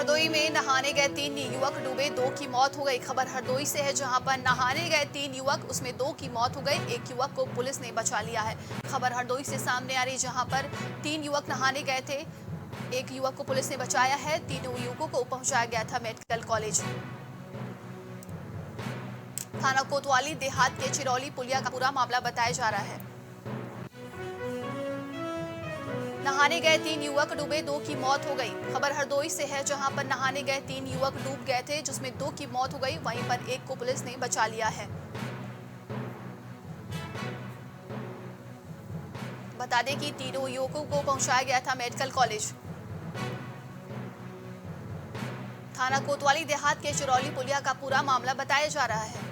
हरदोई में नहाने गए 3 युवक डूबे, 2 की मौत हो गई। खबर हरदोई से है, जहां पर नहाने गए 3 युवक, उसमें 2 की मौत हो गई। 1 युवक को पुलिस ने बचा लिया है। खबर हरदोई से सामने आ रही, जहां पर 3 युवक नहाने गए थे। 1 युवक को पुलिस ने बचाया है। तीनों युवकों को पहुंचाया गया था मेडिकल कॉलेज। थाना कोतवाली देहात के चिरौली पुलिया का पूरा मामला बताया जा रहा है। नहाने गए 3 युवक डूबे, 2 की मौत हो गई। खबर हरदोई से है, जहां पर नहाने गए 3 युवक डूब गए थे, जिसमें 2 की मौत हो गई। वहीं पर 1 को पुलिस ने बचा लिया है। बता दें कि तीनों युवकों को पहुंचाया गया था मेडिकल कॉलेज। थाना कोतवाली देहात के चिरौली पुलिया का पूरा मामला बताया जा रहा है।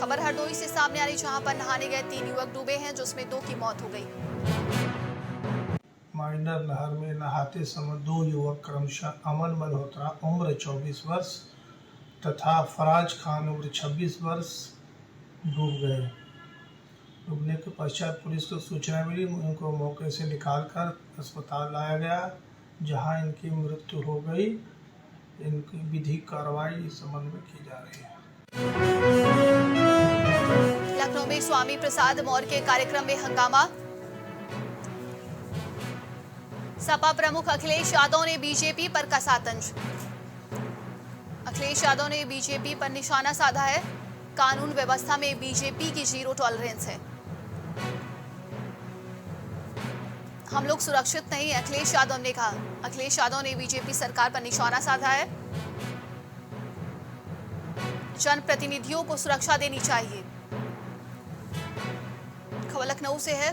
खबर हरदोई से सामने आ रही, जहां पर नहाने गए 3 युवक डूबे हैं, जिसमें 2 की मौत हो गई। माइनर नहर में नहाते समय 2 युवक क्रमशः अमन मल्होत्रा उम्र 24 वर्ष तथा फराज खान उम्र 26 वर्ष डूब गए। डूबने के पश्चात पुलिस को सूचना मिली। उनको मौके से निकालकर अस्पताल लाया गया, जहां इनकी मृत्यु हो गई। इनकी विधिक कार्रवाई इस संबंध में की जा रही है। लखनऊ में स्वामी प्रसाद मौर्य के कार्यक्रम में हंगामा। सपा प्रमुख अखिलेश यादव ने बीजेपी पर कसा तंज। अखिलेश यादव ने बीजेपी पर निशाना साधा है। कानून व्यवस्था में बीजेपी की जीरो टॉलरेंस है। हम लोग सुरक्षित नहीं, अखिलेश यादव ने कहा। अखिलेश यादव ने बीजेपी सरकार पर निशाना साधा है। जनप्रतिनिधियों को सुरक्षा देनी चाहिए। खबर लखनऊ से है।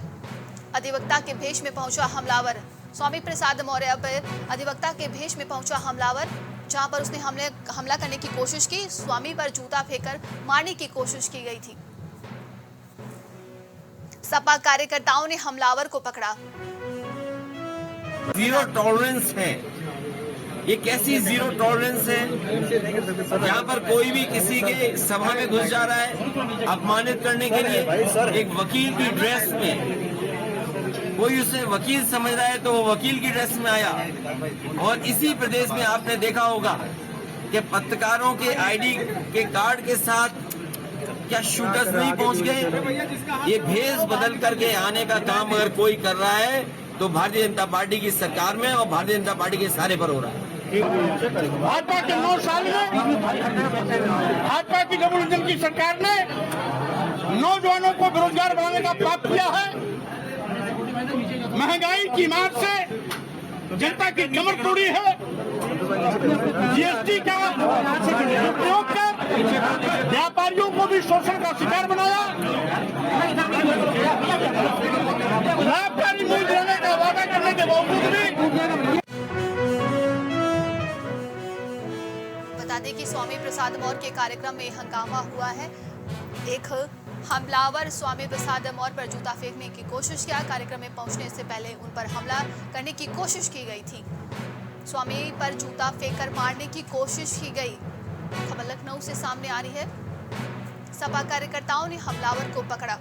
अधिवक्ता के भेष में पहुंचा हमलावर। स्वामी प्रसाद मौर्य पर अधिवक्ता के भेष में पहुंचा हमलावर, जहां पर उसने हमला करने की कोशिश की। स्वामी पर जूता फेंककर मारने की कोशिश की गई थी। सपा कार्यकर्ताओं ने हमलावर को पकड़ा। जीरो टॉलरेंस है। ये कैसी जीरो टॉलरेंस है जहाँ पर कोई भी किसी के सभा में घुस जा रहा है अपमानित करने के लिए। एक वकील की ड्रेस में कोई उसे वकील समझ रहा है तो वो वकील की ड्रेस में आया। और इसी प्रदेश में आपने देखा होगा कि पत्रकारों के आईडी के कार्ड के साथ क्या शूटर्स नहीं पहुंच गए। ये भेष बदल करके आने का काम अगर कोई कर रहा है तो भारतीय जनता पार्टी की सरकार में और भारतीय जनता पार्टी के सारे पर हो रहा है। भाजपा के 9 साल में भाजपा की डबल इंजन की सरकार ने नौजवानों को बेरोजगार बनाने का पाप किया है। महंगाई की मार से जनता की कमर तोड़ी है। जीएसटी का उपयोग कर व्यापारियों को भी शोषण का शिकार बनाया। लाभकारी मूल्य देने का वादा करने के बावजूद भी। बता दें कि स्वामी प्रसाद मौर्य के कार्यक्रम में हंगामा हुआ है। एक हमलावर स्वामी प्रसाद मौर्य पर जूता फेंकने की कोशिश किया। कार्यक्रम में पहुंचने से पहले उन पर हमला करने की कोशिश की गई थी। स्वामी पर जूता फेंककर मारने की कोशिश की गई। खबर लखनऊ से सामने आ रही है। सपा कार्यकर्ताओं ने हमलावर को पकड़ा।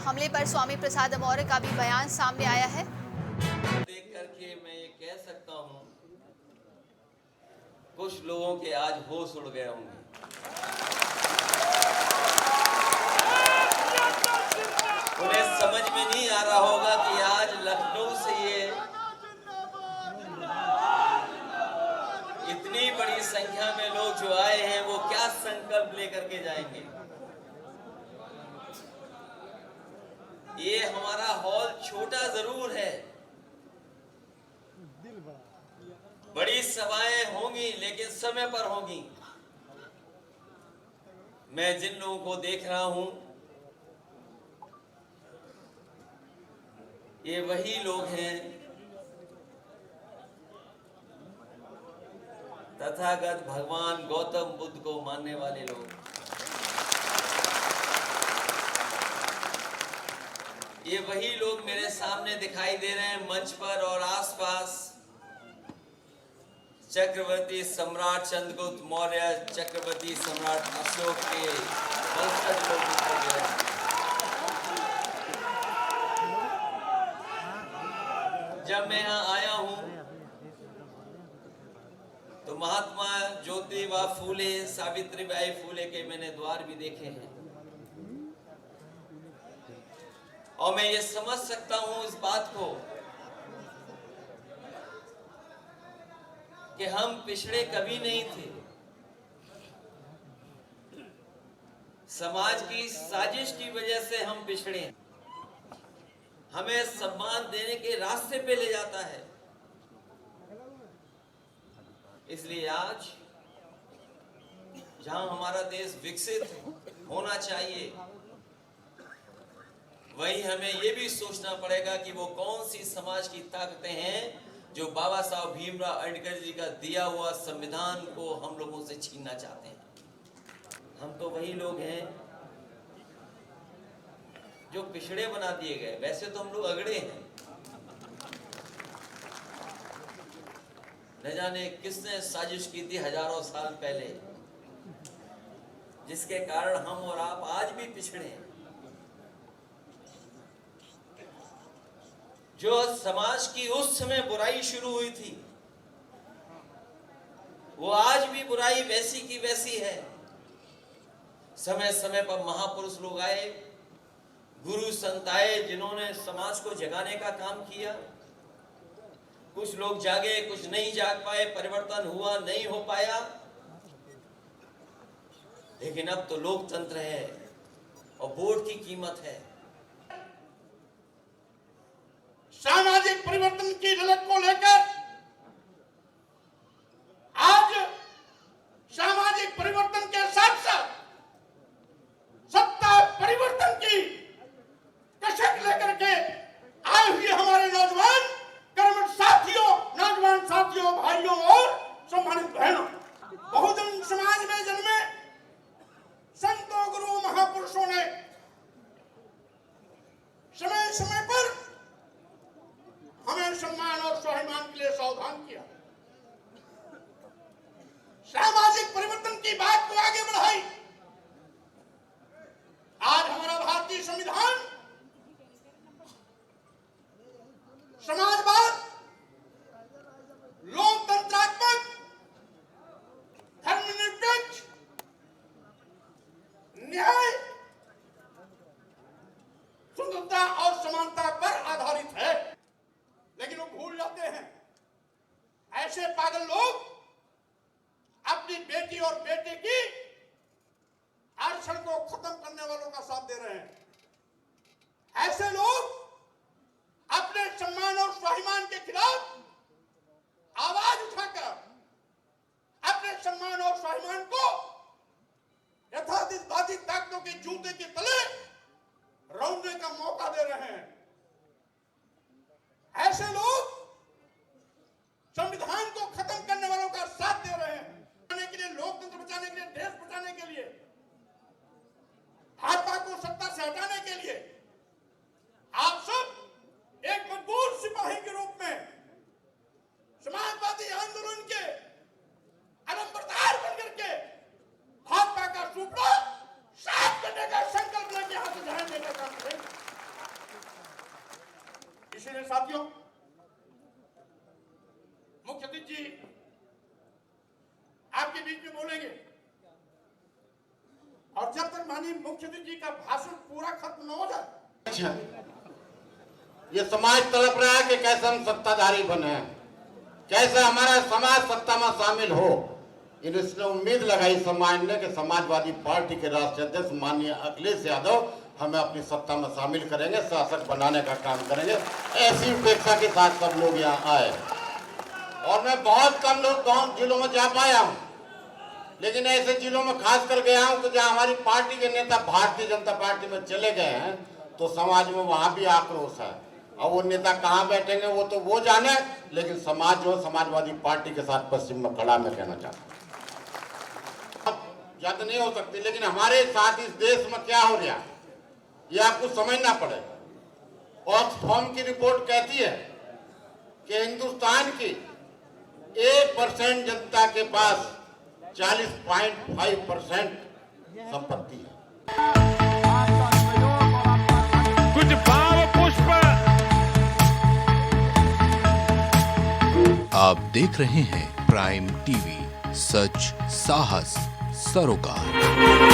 हमले पर स्वामी प्रसाद मौर्य का भी बयान सामने आया है। देख करके मैं ये कह सकता हूँ कुछ लोगों के आज होश उड़ गए होंगे। उन्हें समझ में नहीं आ रहा होगा कि आज लखनऊ से ये इतनी बड़ी संख्या में लोग जो आए हैं वो क्या संकल्प लेकर के जाएंगे। ये हमारा हॉल छोटा जरूर है, बड़ी सभाएं होंगी लेकिन समय पर होंगी। मैं जिन लोगों को देख रहा हूं ये वही लोग हैं तथागत भगवान गौतम बुद्ध को मानने वाले लोग। ये वही लोग मेरे सामने दिखाई दे रहे हैं मंच पर और आसपास। चक्रवर्ती सम्राट चंद्रगुप्त मौर्य, चक्रवर्ती सम्राट अशोक के वंशज लोग दिखाई दे रहे हैं। ज्योतिबा फूले, सावित्रीबाई फूले के मैंने द्वार भी देखे हैं, और मैं ये समझ सकता हूं इस बात को कि हम पिछड़े कभी नहीं थे। समाज की साजिश की वजह से हम पिछड़े हैं। हमें सम्मान देने के रास्ते पे ले जाता है। इसलिए आज जहां हमारा देश विकसित होना चाहिए, वहीं हमें यह भी सोचना पड़ेगा कि वो कौन सी समाज की ताकतें हैं जो बाबा साहब भीमराव अंबेडकर जी का दिया हुआ संविधान को हम लोगों से छीनना चाहते हैं। हम तो वही लोग हैं जो पिछड़े बना दिए गए। वैसे तो हम लोग अगड़े हैं। न जाने किसने साजिश की थी हजारों साल पहले, जिसके कारण हम और आप आज भी पिछड़े हैं। जो समाज की उस समय बुराई शुरू हुई थी, वो आज भी बुराई वैसी की वैसी है। समय समय पर महापुरुष लोग आए, गुरु संत आए, जिन्होंने समाज को जगाने का काम किया। कुछ लोग जागे, कुछ नहीं जाग पाए, परिवर्तन हुआ, नहीं हो पाया। लेकिन अब तो लोकतंत्र है और वोट की कीमत है। सामाजिक परिवर्तन की ललक को लेकर आज सामाजिक परिवर्तन के साथ साथ सत्ता परिवर्तन की कसक लेकर के आए हुए हमारे नौजवान कर्मठ साथियों, नौजवान साथियों, भाइयों और सम्मानित बहनों, बहुजन समाज में जन्मे संतों, गुरु, महापुरुषों ने समय समय पर हमें सम्मान और स्वाभिमान के लिए सावधान किया, सामाजिक परिवर्तन की बात को आगे बढ़ाई। आज हमारा भारतीय संविधान समाजवाद, लोकतंत्रात्मक, धर्मनिरपेक्ष, न्याय, स्वतंत्रता और समानता पर आधारित है। लेकिन वो भूल जाते हैं, ऐसे पागल लोग अपनी बेटी और बेटे की आरक्षण को खत्म करने वालों का साथ दे रहे हैं। ऐसे लोग अपने सम्मान और स्वाभिमान के खिलाफ आवाज उठाकर अपने सम्मान और स्वाभिमान को यथार्थवादी ताकतों के जूते के तले रौंदने का मौका दे रहे हैं। ऐसे लोग संविधान को खत्म करने वालों का साथ दे रहे हैं। बचाने के लिए, लोकतंत्र बचाने के लिए, देश बचाने के लिए, भाजपा को सत्ता से हटाने के लिए आप सब एक मजबूत सिपाही के रूप में समाजवादी आंदोलन के अलंबरदार बनकर के भाजपा का सूपड़ा साफ करने का संकल्प लेके हाथ उठाने का काम करेंगे। इसीलिए साथियों, मुख्य अतिथि जी आपके बीच में बोलेंगे, और जब तक माननीय मुख्य अतिथि जी का भाषण पूरा खत्म न हो जाए, अच्छा, ये समाज तड़प रहा है कि कैसे हम सत्ताधारी बने, कैसे हमारा समाज सत्ता में शामिल हो। इसने उम्मीद लगाई समाज ने कि समाजवादी पार्टी के राष्ट्रीय अध्यक्ष माननीय अखिलेश यादव हमें अपनी सत्ता में शामिल करेंगे, शासक बनाने का काम करेंगे। ऐसी उपेक्षा के साथ सब लोग यहाँ आए, और मैं बहुत कम लोग गांव जिलों में जा पाया हूँ, लेकिन ऐसे जिलों में खास कर गया हूँ तो जहाँ हमारी पार्टी के नेता भारतीय जनता पार्टी में चले गए हैं, तो समाज में वहाँ भी आक्रोश है। अब वो नेता कहाँ बैठेंगे वो तो वो जाने, लेकिन समाज जो समाजवादी पार्टी के साथ पश्चिम में खड़ा मैं कहना चाहता हूँ। ज्यादा नहीं हो सकती, लेकिन हमारे साथ इस देश में क्या हो रहा है ये आपको समझना पड़ेगा। ऑक्सफैम की रिपोर्ट कहती है कि हिंदुस्तान की 1% जनता के पास 40.5% संपत्ति है। कुछ भाव पुष्प। आप देख रहे हैं प्राइम टीवी, सच, साहस, सरोकार।